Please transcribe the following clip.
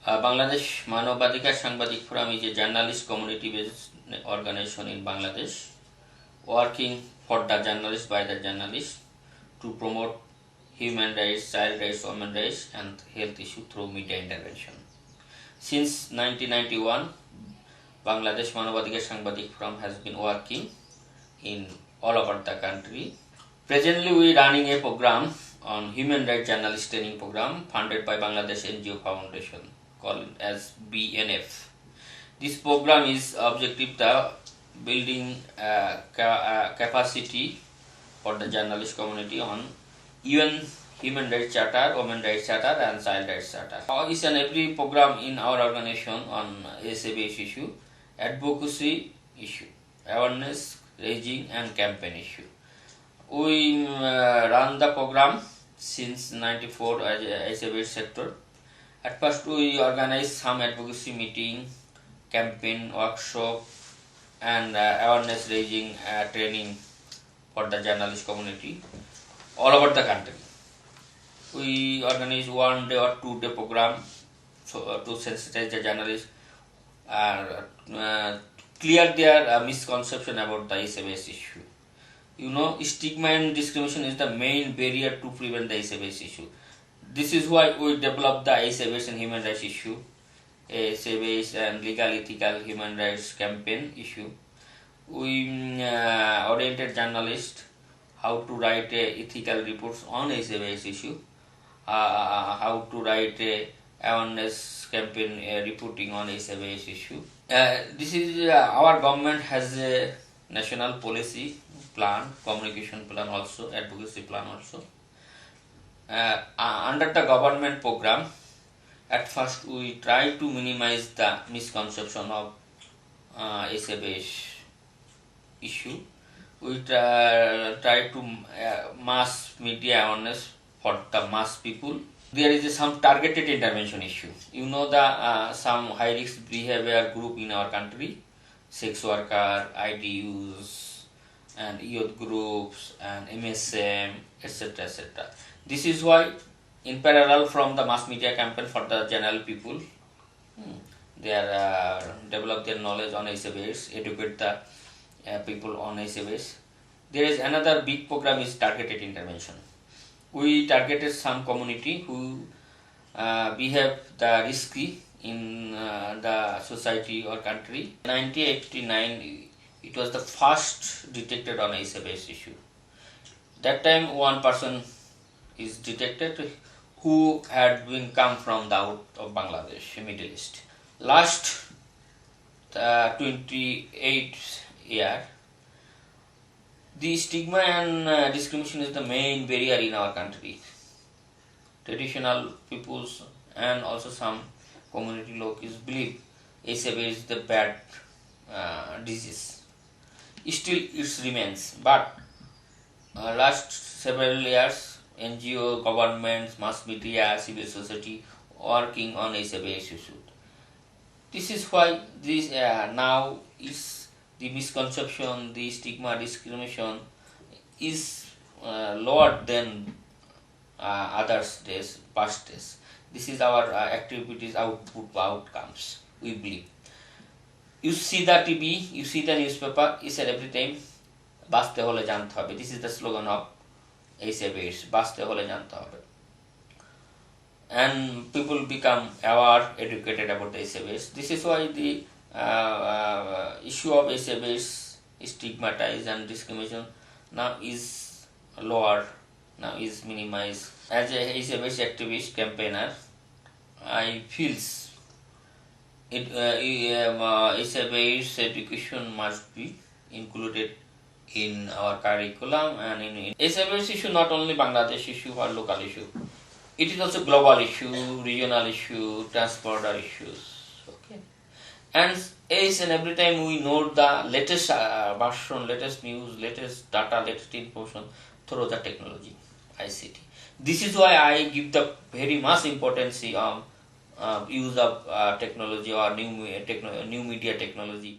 Bangladesh Manobadhikar Sangbadik Forum is a journalist community-based organization in Bangladesh, working for the journalist by the journalist to promote human rights, child rights, women rights, and health issues through media intervention. Since 1991, Bangladesh Manobadhikar Sangbadik Forum has been working in all over the country. Presently, we are running a program on human rights journalist training program funded by Bangladesh NGO Foundation called as BMSF. This program is objective the building capacity for the journalist community on UN Human Rights Charter, Women Rights Charter, and Child Rights Charter. Each and every program in our organization on ASABS issue, advocacy issue, awareness raising, and campaign issue. We run the program since 94 as a sector. At first, we organize some advocacy meeting, campaign, workshop, and awareness raising training for the journalist community all over the country. We organize 1 day or 2 day program to sensitize the journalists, clear their misconception about the ASABS issue. You know, stigma and discrimination is the main barrier to prevent the ASABS issue. This is why we developed the ASABS and human rights issue, ASABS and legal ethical human rights campaign issue. We oriented journalists how to write ethical reports on ASABS issue, how to write awareness campaign reporting on ASABS issue. This is our government has a national policy plan, communication plan also, advocacy plan also. Under the government program, at first we try to minimize the misconception of ASABS issue. We try to mass media awareness for the mass people. There is some targeted intervention issue. You know the some high risk behavior group in our country, sex worker, IDUs, and youth groups, and MSM, etc. etc. This is why, in parallel from the mass media campaign for the general people, they are develop their knowledge on ASABS, educate the people on ASABS. There is another big program is targeted intervention. We targeted some community who behave the risky in the society or country. In 1989, it was the first detected on ASABS issue. That time, one person is detected who had been come from the out of Bangladesh, Middle East. Last 28 year, the stigma and discrimination is the main barrier in our country. Traditional peoples and also some community locals believe ASABS is the bad disease. Still, it remains. But last several years, NGO, governments, mass media, civil society working on ASABS issue. This is why this now is the misconception, the stigma, discrimination is lower than others days, past days. This is our activities outcomes, we believe. You see the TV, you see the newspaper, you said every time, বাঁচতে হলে জানতে হবে. This is the slogan of ASABS, বাঁচতে হলে জানতে হবে. And people become aware, educated about the ASABS. This is why the issue of ASABS, stigmatized and discrimination now is lower, now is minimized. As a ASABS activist campaigner, I feels ASABS education must be included in our curriculum and in ASABS issue, not only Bangladesh issue or local issue. It is also global issue, regional issue, transborder issues. Okay, and each and every time we know the latest version, latest news, latest data, latest information through the technology, ICT. This is why I give the very much importance of use of technology or new media technology.